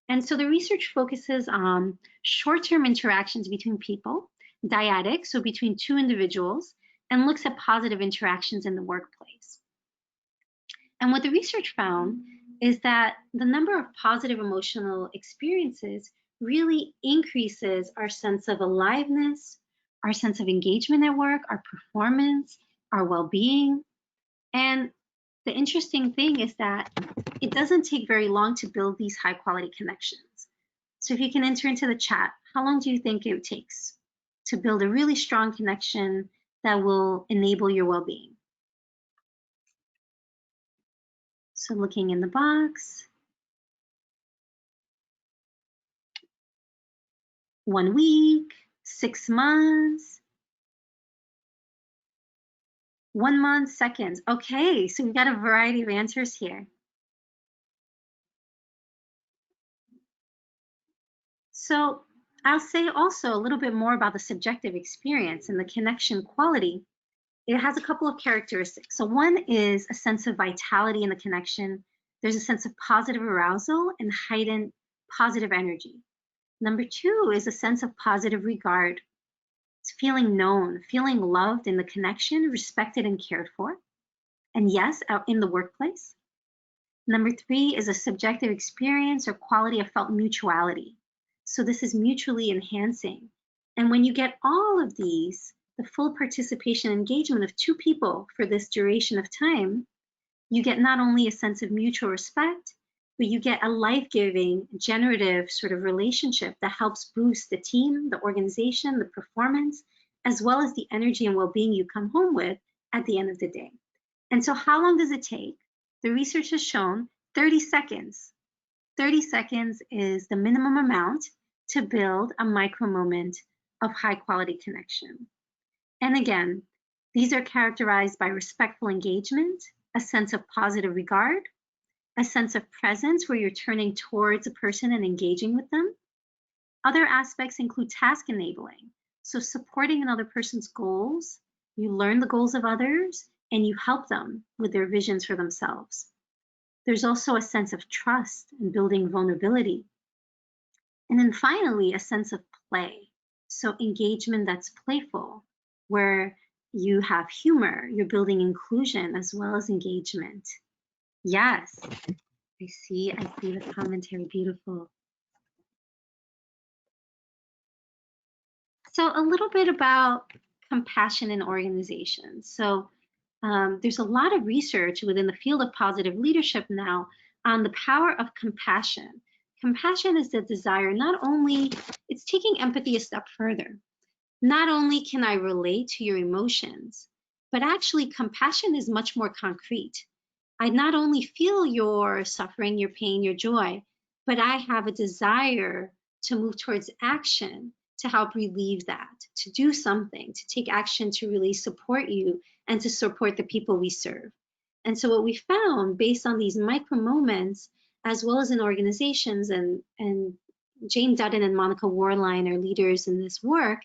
And so the research focuses on short-term interactions between people, dyadic, so between two individuals, and looks at positive interactions in the workplace. And what the research found is that the number of positive emotional experiences really increases our sense of aliveness, our sense of engagement at work, our performance, our well-being. And the interesting thing is that it doesn't take very long to build these high quality connections. So if you can enter into the chat, how long do you think it takes to build a really strong connection that will enable your well-being? So looking in the box, 1 week, 6 months, 1 month, seconds. Okay, so we've got a variety of answers here. So I'll say also a little bit more about the subjective experience and the connection quality. It has a couple of characteristics. So one is a sense of vitality in the connection. There's a sense of positive arousal and heightened positive energy. Number 2 is a sense of positive regard. It's feeling known, feeling loved in the connection, respected and cared for. And yes, out in the workplace. Number 3 is a subjective experience or quality of felt mutuality. So this is mutually enhancing. And when you get all of these, the full participation and engagement of 2 people for this duration of time, you get not only a sense of mutual respect, but you get a life-giving, generative sort of relationship that helps boost the team, the organization, the performance, as well as the energy and well-being you come home with at the end of the day. And so how long does it take? The research has shown 30 seconds. 30 seconds is the minimum amount to build a micro moment of high quality connection. And again, these are characterized by respectful engagement, a sense of positive regard, a sense of presence where you're turning towards a person and engaging with them. Other aspects include task enabling, so supporting another person's goals. You learn the goals of others and you help them with their visions for themselves. There's also a sense of trust and building vulnerability. And then finally, a sense of play. So engagement that's playful, where you have humor, you're building inclusion as well as engagement. Yes, I see the commentary, beautiful. So a little bit about compassion in organizations. So there's a lot of research within the field of positive leadership now on the power of compassion. Compassion is the desire, not only, it's taking empathy a step further. Not only can I relate to your emotions, but actually compassion is much more concrete. I not only feel your suffering, your pain, your joy, but I have a desire to move towards action to help relieve that, to do something, to take action to really support you and to support the people we serve. And so what we found based on these micro moments, as well as in organizations, and Jane Dutton and Monica Warline are leaders in this work,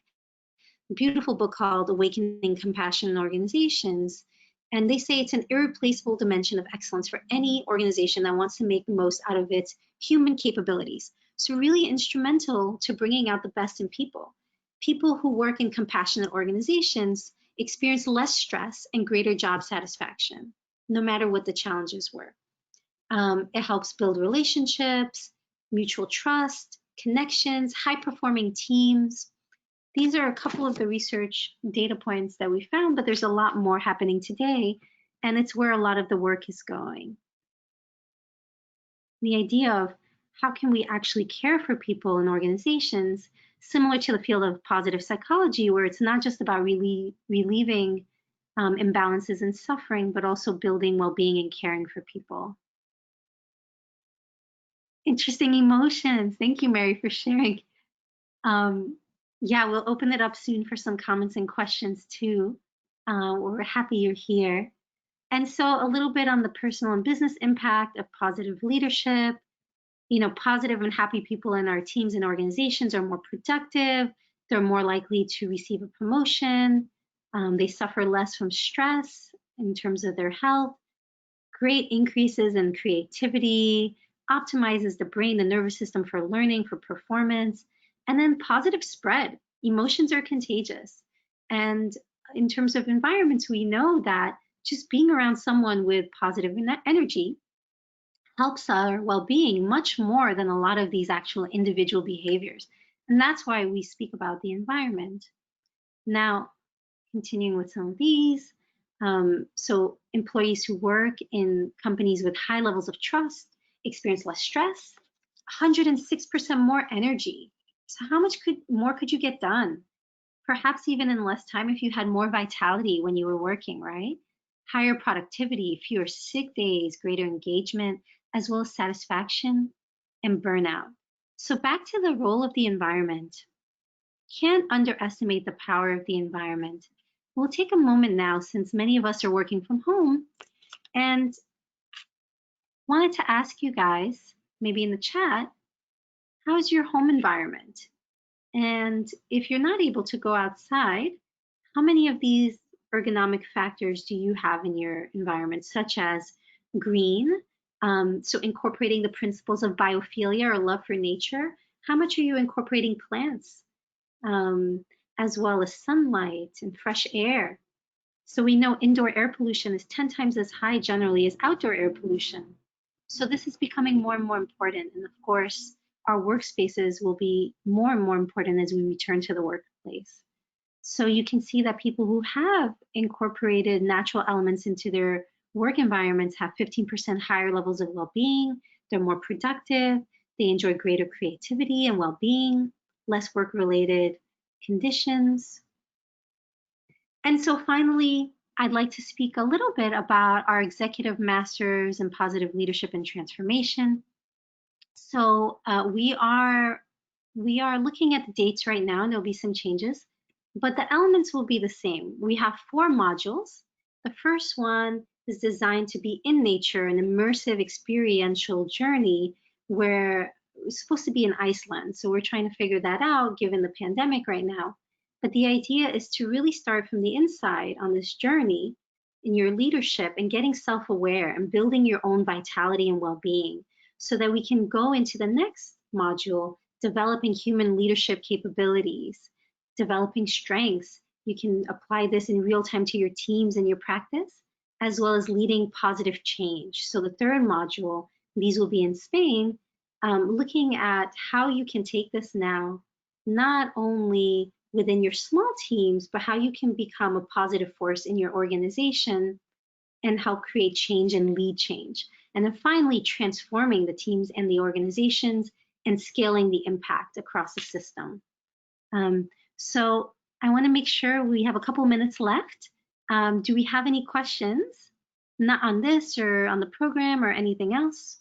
a beautiful book called Awakening Compassion in Organizations. And they say it's an irreplaceable dimension of excellence for any organization that wants to make the most out of its human capabilities. So really instrumental to bringing out the best in people. People who work in compassionate organizations experience less stress and greater job satisfaction, no matter what the challenges were. It helps build relationships, mutual trust, connections, high-performing teams. These are a couple of the research data points that we found, but there's a lot more happening today, and it's where a lot of the work is going. The idea of how can we actually care for people in organizations, similar to the field of positive psychology, where it's not just about relieving imbalances and suffering, but also building well-being and caring for people. Interesting emotions. Thank you, Mary, for sharing. Yeah, we'll open it up soon for some comments and questions too. We're happy you're here. And so a little bit on the personal and business impact of positive leadership. You know, positive and happy people in our teams and organizations are more productive. They're more likely to receive a promotion. They suffer less from stress in terms of their health. Great increases in creativity, optimizes the brain, the nervous system for learning, for performance. And then positive spread. Emotions are contagious. And in terms of environments, we know that just being around someone with positive energy helps our well-being much more than a lot of these actual individual behaviors. And that's why we speak about the environment. Now, continuing with some of these, So employees who work in companies with high levels of trust experience less stress, 106% more energy. So how much more could you get done? Perhaps even in less time if you had more vitality when you were working, right? Higher productivity, fewer sick days, greater engagement, as well as satisfaction and burnout. So back to the role of the environment. Can't underestimate the power of the environment. We'll take a moment now, since many of us are working from home, and wanted to ask you guys, maybe in the chat, how is your home environment? And if you're not able to go outside, how many of these ergonomic factors do you have in your environment, such as green, so incorporating the principles of biophilia or love for nature? How much are you incorporating plants, as well as sunlight and fresh air? So we know indoor air pollution is 10 times as high generally as outdoor air pollution. So this is becoming more and more important. And of course, our workspaces will be more and more important as we return to the workplace. So you can see that people who have incorporated natural elements into their work environments have 15% higher levels of well-being. They're more productive. They enjoy greater creativity and well-being, less work-related conditions. And so finally, I'd like to speak a little bit about our executive masters in positive leadership and transformation. So we are looking at the dates right now, and there'll be some changes, but the elements will be the same. We have 4 modules. The first one is designed to be in nature, an immersive experiential journey where it's supposed to be in Iceland. So we're trying to figure that out given the pandemic right now. But the idea is to really start from the inside on this journey in your leadership and getting self-aware and building your own vitality and well-being so that we can go into the next module, developing human leadership capabilities, developing strengths. You can apply this in real time to your teams and your practice, as well as leading positive change. So the third module, these will be in Spain, looking at how you can take this now, not only within your small teams, but how you can become a positive force in your organization and help create change and lead change. And then finally, transforming the teams and the organizations and scaling the impact across the system. So I want to make sure we have a couple minutes left. Do we have any questions? Not on this or on the program or anything else?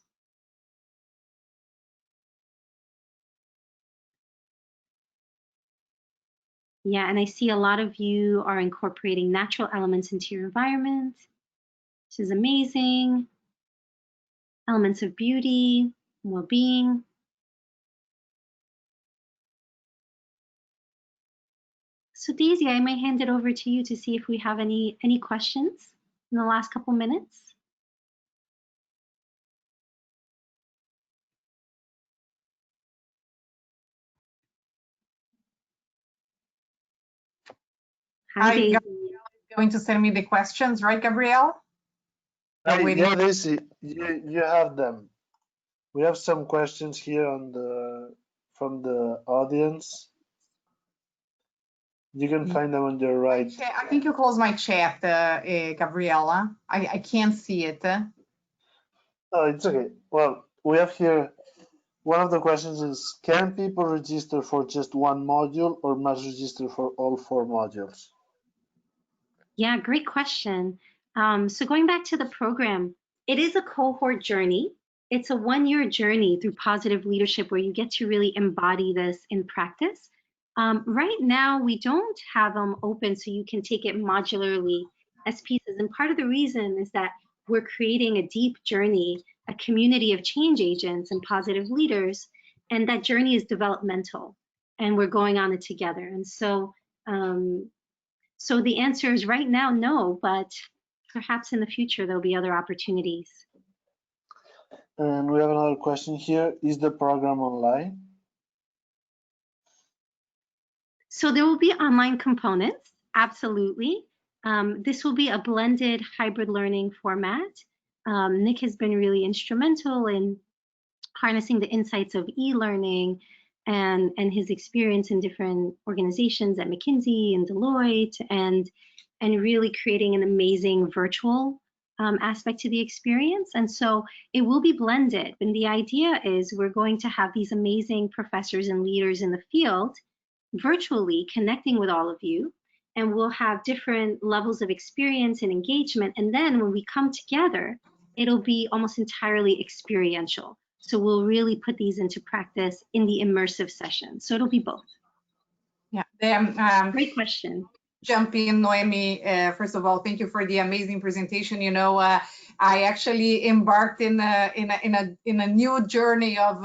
Yeah, and I see a lot of you are incorporating natural elements into your environment, which is amazing. Elements of beauty, well-being. So Deise, I might hand it over to you to see if we have any questions in the last couple minutes. Hi, Deise. Gabrielle is going to send me the questions, right, Gabrielle? Yeah, Deise, you have them. We have some questions here from the audience. You can find them on your right. I think you close my chat, Gabriella. I can't see it. Oh, it's okay. Well, we have here, one of the questions is, can people register for just one module or must register for all 4 modules? Yeah, great question. So going back to the program, it is a cohort journey. It's a 1-year journey through positive leadership where you get to really embody this in practice. Right now, we don't have them open so you can take it modularly as pieces. And part of the reason is that we're creating a deep journey, a community of change agents and positive leaders, and that journey is developmental, and we're going on it together. And so, so the answer is right now, no, but perhaps in the future, there'll be other opportunities. And we have another question here. Is the program online? So there will be online components, absolutely. This will be a blended hybrid learning format. Nick has been really instrumental in harnessing the insights of e-learning and his experience in different organizations at McKinsey and Deloitte, and and really creating an amazing virtual aspect to the experience. And so it will be blended. And the idea is we're going to have these amazing professors and leaders in the field virtually connecting with all of you. And we'll have different levels of experience and engagement. And then when we come together, it'll be almost entirely experiential. So we'll really put these into practice in the immersive session. So it'll be both. Yeah. Great question. Jump in, Noémie. First of all, thank you for the amazing presentation. You know, I actually embarked in a new journey of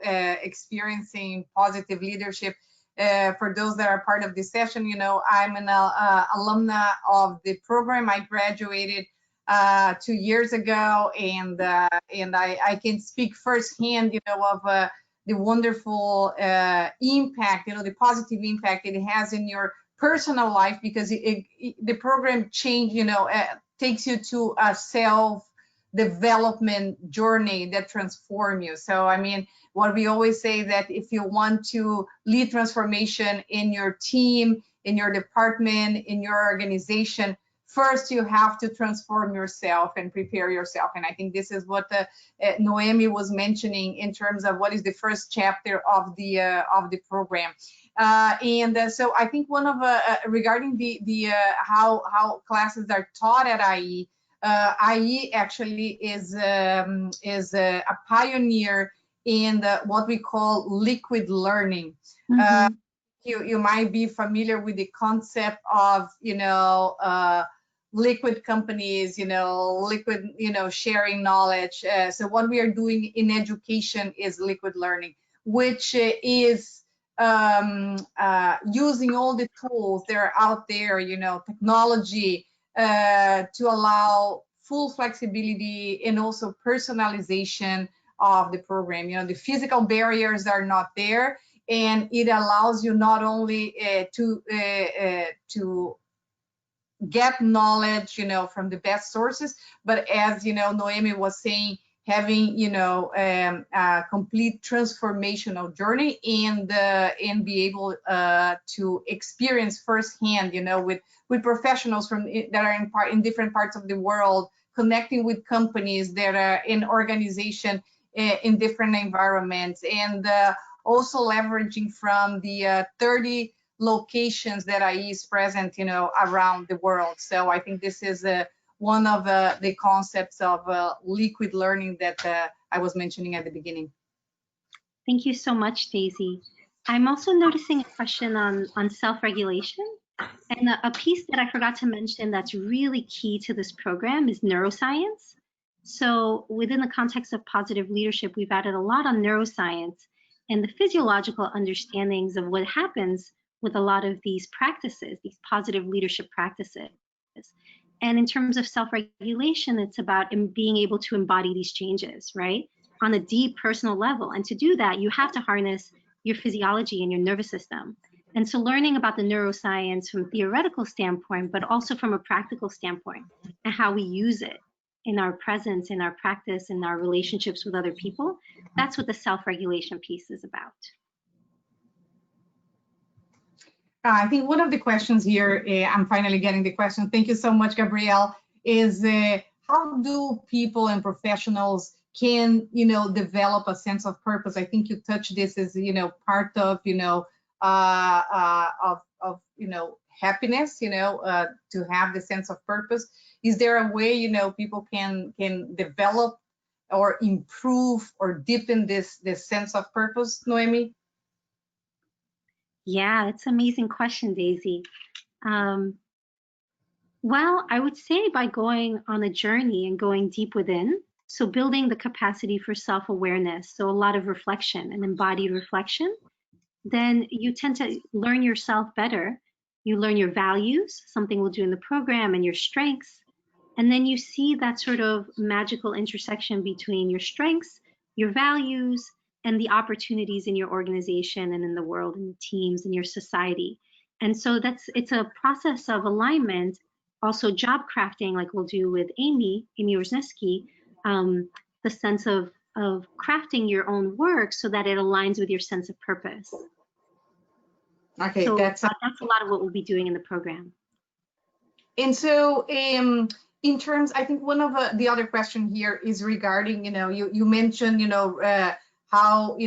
experiencing positive leadership. For those that are part of this session, you know, I'm an alumna of the program. I graduated 2 years ago, and I can speak firsthand, you know, of the wonderful impact, you know, the positive impact it has in your personal life, because the program change, you know, takes you to a self-development journey that transform you. So, I mean, what we always say that if you want to lead transformation in your team, in your department, in your organization, first you have to transform yourself and prepare yourself. And I think this is what Noémie was mentioning in terms of what is the first chapter of the program. So I think one of regarding the how classes are taught at IE, IE actually is a pioneer in what we call liquid learning. Mm-hmm. You might be familiar with the concept of, you know, liquid companies, you know, liquid, you know, sharing knowledge. So what we are doing in education is liquid learning, which is using all the tools that are out there, you know, technology, to allow full flexibility and also personalization of the program. You know, the physical barriers are not there, and it allows you not only to get knowledge, you know, from the best sources, but as, you know, Noémie was saying, having, you know, a complete transformational journey, and be able to experience firsthand, you know, with professionals from that are in different parts of the world, connecting with companies that are in organization in different environments, and also leveraging from the 30 locations that IE is present, you know, around the world. So I think this is one of the concepts of liquid learning that I was mentioning at the beginning. Thank you so much, Daisy. I'm also noticing a question on self-regulation, and a piece that I forgot to mention that's really key to this program is neuroscience. So within the context of positive leadership, we've added a lot on neuroscience and the physiological understandings of what happens with a lot of these practices, these positive leadership practices. And in terms of self-regulation, it's about being able to embody these changes, right? On a deep personal level. And to do that, you have to harness your physiology and your nervous system. And so learning about the neuroscience from a theoretical standpoint, but also from a practical standpoint, and how we use it in our presence, in our practice, in our relationships with other people, that's what the self-regulation piece is about. I think one of the questions here, I'm finally getting the question. Thank you so much, Gabrielle, is how do people and professionals can, you know, develop a sense of purpose? I think you touched this as, you know, part of, you know, you know, happiness, you know, to have the sense of purpose. Is there a way, you know, people can develop or improve or deepen this sense of purpose, Noémie? Yeah, it's an amazing question, Daisy. Well, I would say by going on a journey and going deep within, so building the capacity for self-awareness, so a lot of reflection and embodied reflection, then you tend to learn yourself better. You learn your values, something we'll do in the program, and your strengths. And then you see that sort of magical intersection between your strengths, your values, and the opportunities in your organization and in the world, in the teams, in your society. And so it's a process of alignment, also job crafting, like we'll do with Amy Wrzesniewski, the sense of crafting your own work so that it aligns with your sense of purpose. Okay, So that's a lot of what we'll be doing in the program. And so in terms, I think one of the other question here is regarding, you mentioned, how,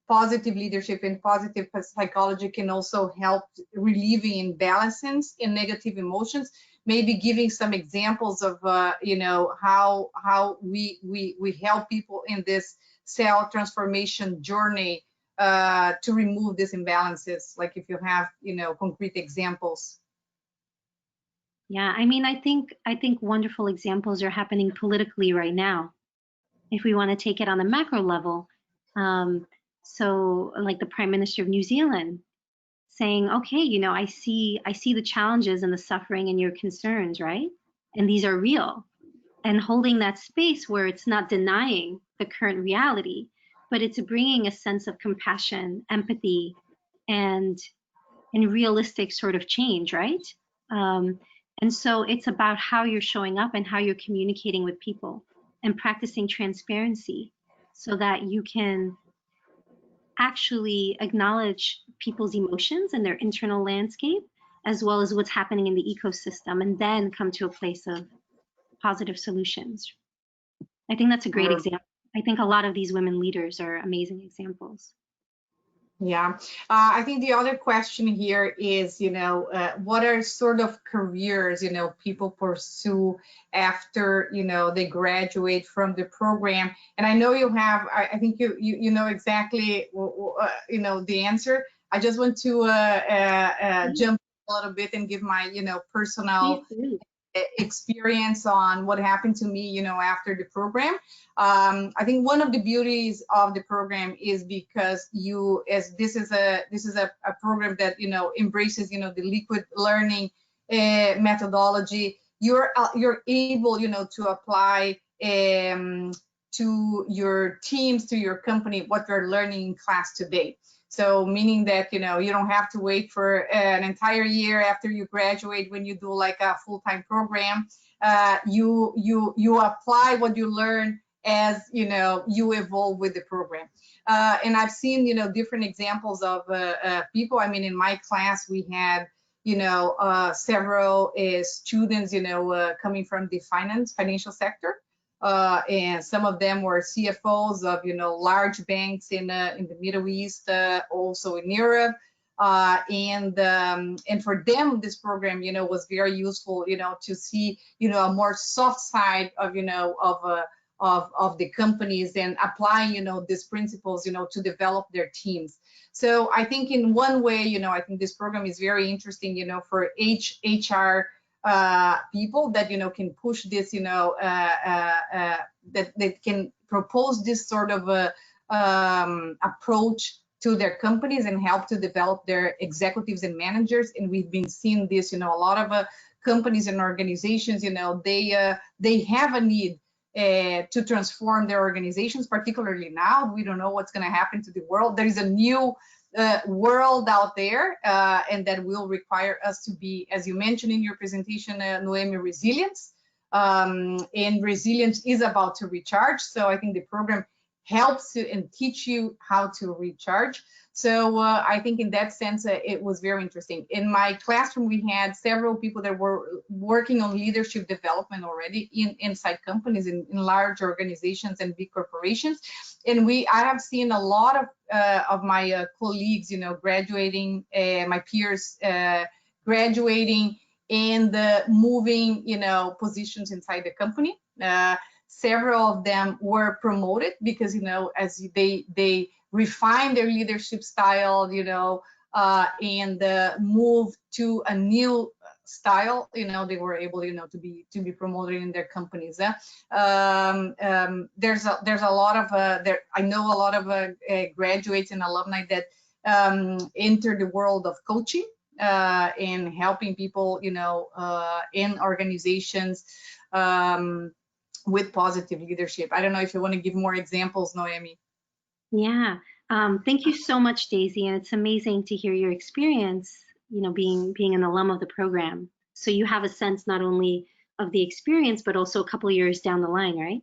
positive leadership and positive psychology can also help relieving imbalances and negative emotions. Maybe giving some examples of, how we help people in this self transformation journey to remove these imbalances. Like if you have, concrete examples. Yeah, I mean, I think wonderful examples are happening politically right now. If we want to take it on a macro level, so like the Prime Minister of New Zealand saying, okay, I see the challenges and the suffering and your concerns, right? And these are real. And holding that space where it's not denying the current reality, but it's bringing a sense of compassion, empathy, and realistic sort of change, right? And so it's about how you're showing up and how you're communicating with people and practicing transparency so that you can actually acknowledge people's emotions and their internal landscape, as well as what's happening in the ecosystem, and then come to a place of positive solutions. I think that's a great example. I think a lot of these women leaders are amazing examples. Yeah, I think the other question here is, what are sort of careers, people pursue after, they graduate from the program? And I know you have, I think you know exactly, the answer. I just want to jump a little bit and give my, personal experience on what happened to me, after the program. I think one of the beauties of the program is because this is a program that embraces the liquid learning methodology. You're able to apply to your teams, to your company, what they're learning in class today. So meaning that, you don't have to wait for an entire year after you graduate when you do like a full-time program. You apply what you learn as, you evolve with the program. And I've seen, different examples of people. I mean, in my class, we had, several students, coming from the financial sector. And some of them were CFOs of large banks in the Middle East, also in Europe, and for them this program was very useful to see a more soft side of of the companies and applying these principles to develop their teams. So I think in one way I think this program is very interesting for HR people that can push this that can propose this sort of approach to their companies and help to develop their executives and managers. And we've been seeing this a lot of companies and organizations they have a need to transform their organizations, particularly now. We don't know what's going to happen to the world. There is a new world out there, and that will require us to be, as you mentioned in your presentation, Noémie, resilience. And resilience is about to recharge. So I think the program helps you and teach you how to recharge. So I think in that sense, it was very interesting. In my classroom, we had several people that were working on leadership development already inside companies, in large organizations and big corporations. And I have seen a lot of my colleagues, graduating, my peers graduating and moving, positions inside the company. Several of them were promoted because, as they refine their leadership style, and move to a new style, they were able, to be promoted in their companies. There's a lot of I know a lot of graduates and alumni that enter the world of coaching and helping people, in organizations with positive leadership. I don't know if you want to give more examples, Noémie. Yeah, thank you so much, Daisy. And it's amazing to hear your experience, being an alum of the program. So you have a sense not only of the experience, but also a couple of years down the line, right?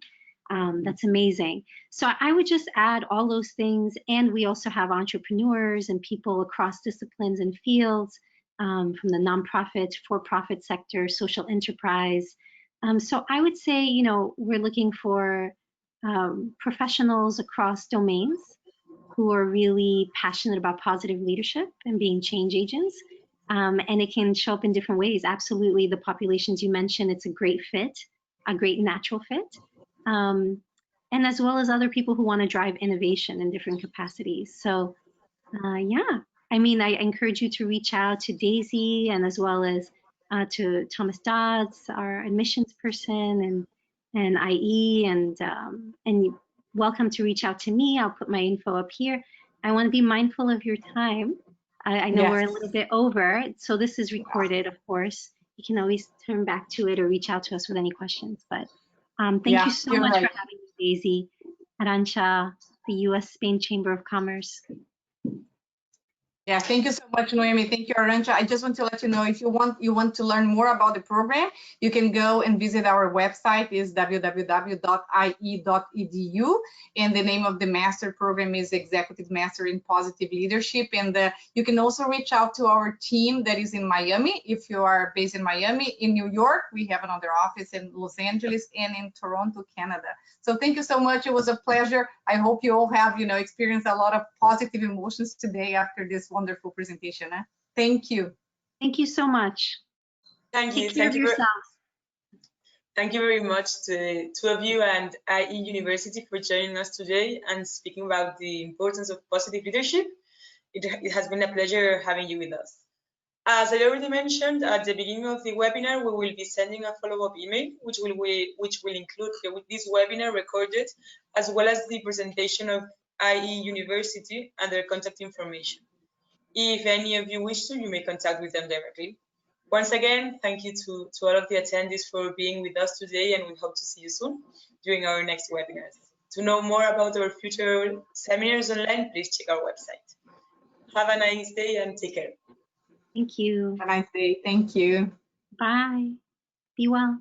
That's amazing. So I would just add all those things. And we also have entrepreneurs and people across disciplines and fields from the nonprofit, for-profit sector, social enterprise. So I would say, you know, we're looking for professionals across domains who are really passionate about positive leadership and being change agents. And it can show up in different ways. Absolutely, the populations you mentioned, it's a great fit, a great natural fit. And as well as other people who want to drive innovation in different capacities. So yeah, I mean, I encourage you to reach out to Daisy and as well as to Thomas Dodds, our admissions person, and IE, and welcome to reach out to me. I'll put my info up here. I want to be mindful of your time. I know we're a little bit over, so this is recorded, of course. You can always turn back to it or reach out to us with any questions. But thank you so much for having me, Daisy, Arantxa, the U.S. Spain Chamber of Commerce. Yeah, thank you so much, Noémie. Thank you, Arantxa. I just want to let you know, if you want to learn more about the program, you can go and visit our website, is www.ie.edu, and the name of the master program is Executive Master in Positive Leadership. And you can also reach out to our team that is in Miami. If you are based in Miami, in New York, we have another office in Los Angeles and in Toronto, Canada. So thank you so much. It was a pleasure. I hope you all have, you know, experienced a lot of positive emotions today after this wonderful presentation. Thank you. Thank you so much. Thank you. Take care of yourselves. Thank you very much to the two of you and IE University for joining us today and speaking about the importance of positive leadership. It has been a pleasure having you with us. As I already mentioned at the beginning of the webinar, we will be sending a follow-up email, which will include this webinar recorded, as well as the presentation of IE University and their contact information. If any of you wish to, you may contact with them directly. Once again, thank you to all of the attendees for being with us today, and we hope to see you soon during our next webinars. To know more about our future seminars online, please check our website. Have a nice day and take care. Thank you. Have a nice day. Thank you. Bye. Be well.